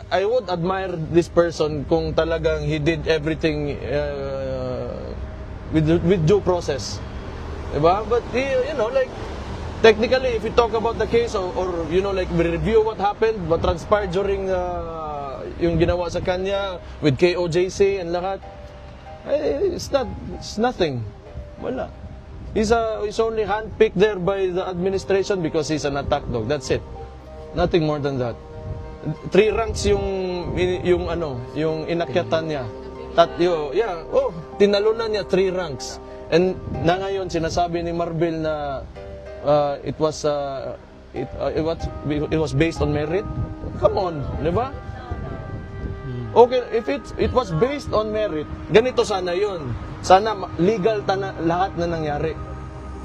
I would admire this person kung talagang he did everything with due process. Diba? But, you know, like, technically, if you talk about the case or you know, like, we review what happened, what transpired during yung ginawa sa kanya with KOJC and lahat, it's nothing. Wala. He's only handpicked there by the administration because he's an attack dog. That's it. Nothing more than that. 3 ranks yung inakyatan niya. Tinalunan niya 3 ranks. And na ngayon sinasabi ni Marbil na it was based on merit. Come on, di ba? Okay, if it was based on merit, ganito sana yun. Sana legal lahat na nangyari.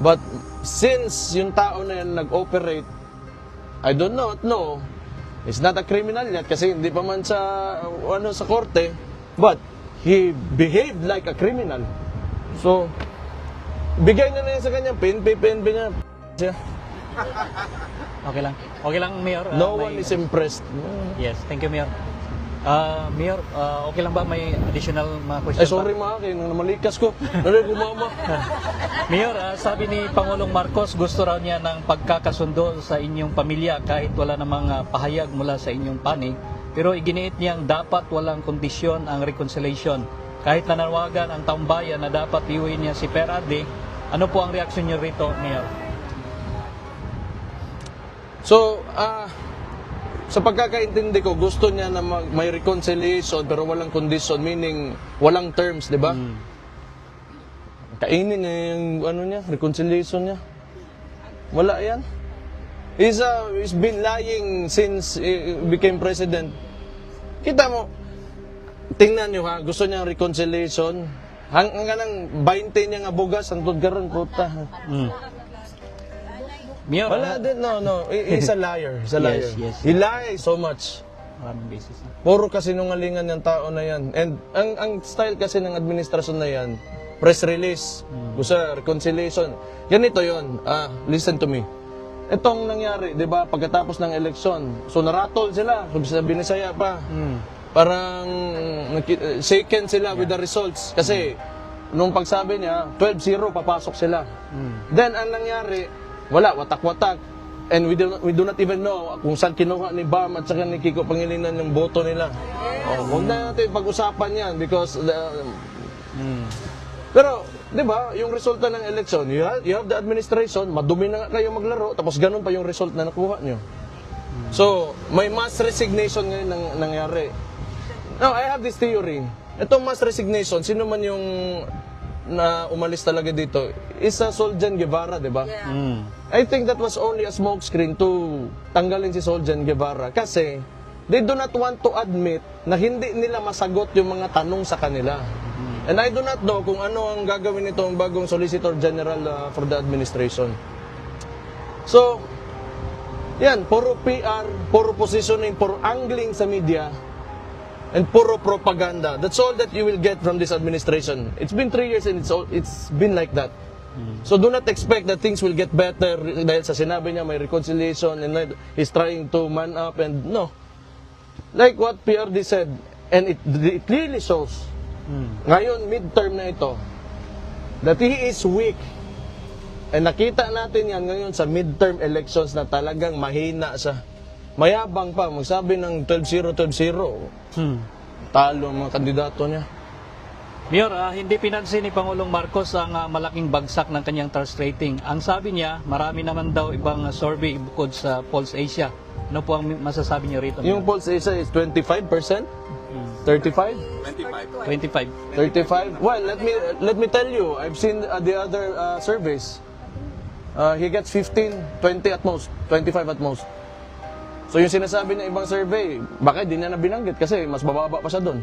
But since yung tao na yan nag-operate, I don't know, he's not a criminal yet kasi hindi pa man sa korte, but he behaved like a criminal. So, bigay na yan sa kanya, PNP niya. Okay lang. Okay lang, Mayor. No one is impressed. Yes, thank you, Mayor. Mayor, okay lang ba may additional mga question? Ay, sorry mga kayo, nang namalikas ko. Nalay kumama. Mayor, sabi ni Pangulong Marcos, gusto raw niya ng pagkakasundo sa inyong pamilya kahit wala namang pahayag mula sa inyong panig. Pero iginiit niyang dapat walang kondisyon ang reconciliation. Kahit nanawagan ang taong bayan na dapat iuwi niya si Perarde, ano po ang reaksyon niyo rito, Mayor? So, sa pagkakaintindi ko, gusto niya na may reconciliation pero walang condition, meaning walang terms, di ba? Kainin niya yung reconciliation niya. Wala yan. He's been lying since he became president. Kita mo, tingnan niyo ha, gusto niya reconciliation. Hanggang 20 niya nga bugas, ang tudgaran, puta. Mayor, Wala din, no. He's a liar. He's a liar. Yes. He lies so much. Maraming basis na. Puro kasinungalingan yung tao na yan. And ang style kasi ng administrasyon na yan, press release, gusto reconciliation. Ganito yon. Listen to me. Itong nangyari, di ba, pagkatapos ng eleksyon, so naratol sila, sa Binisaya pa. Parang shaken sila with the results. Kasi, nung pagsabi niya, 12-0, papasok sila. Then, ang nangyari, wala, watak-watak. And we do not even know kung saan kinuha ni Bam at saka ni Kiko Pangilinan yung boto nila. Huwag na natin pag-usapan yan because Pero, di ba, yung resulta ng election, you have the administration, madumi na nga kayo maglaro, tapos ganun pa yung result na nakuha nyo. So, may mass resignation ngayon nangyari. Now, I have this theory. Itong mass resignation, sino man yung na umalis talaga dito, is Soljan Guevara, di ba? I think that was only a smokescreen to tanggalin si Soljan Guevara kasi they do not want to admit na hindi nila masagot yung mga tanong sa kanila. And I do not know kung ano ang gagawin nitong bagong Solicitor General for the administration. So, yan, puro PR, puro positioning, puro angling sa media, and puro propaganda. That's all that you will get from this administration. It's been 3 years and it's been like that. So do not expect that things will get better dahil sa sinabi niya may reconciliation and he's trying to man up and no. Like what PRD said, and it clearly shows, ngayon midterm na ito, that he is weak. And nakita natin yan ngayon sa midterm elections na talagang mahina siya. Mayabang pa, magsabi ng 12-0, 12-0. Talo ang mga kandidato niya. Mayor, hindi pinansin ni Pangulong Marcos ang malaking bagsak ng kanyang trust rating. Ang sabi niya, marami naman daw ibang survey bukod sa Pulse Asia. Ano po ang masasabi niyo rito? Yung Pulse Asia is 25%? 35? 25. 35? Well, let me tell you, I've seen the other surveys. He gets 15, 20 at most, 25 at most. So yung sinasabi ng ibang survey, baka di niya na binanggit kasi mas bababa pa siya doon.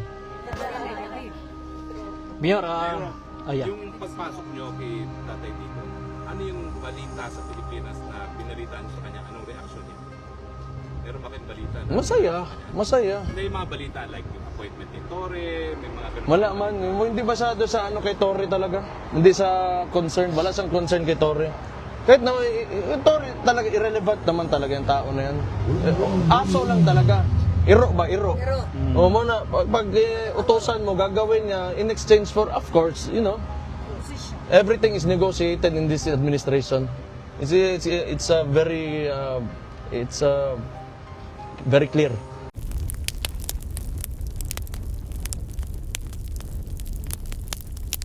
Mayor, Yung pagpasok nyo kay Tatay dito, ano yung balita sa Pilipinas na binalitaan nyo sa kanya? Anong reaksyon niya? Meron ba kayong balita? Masaya. Hindi yung mga balita like yung appointment ni Torre, may mga ganun. Wala man, hindi masyado sa kay Torre talaga. Hindi sa concern, wala siyang concern kay Torre. Kahit na, Torre talaga irrelevant naman talaga yung tao na yan. Aso lang talaga. Iro ba? Iro. Pero, O mo na, pag utosan mo, gagawin niya in exchange for, of course, you know, position. everything is negotiated in this administration. It's a very, very clear.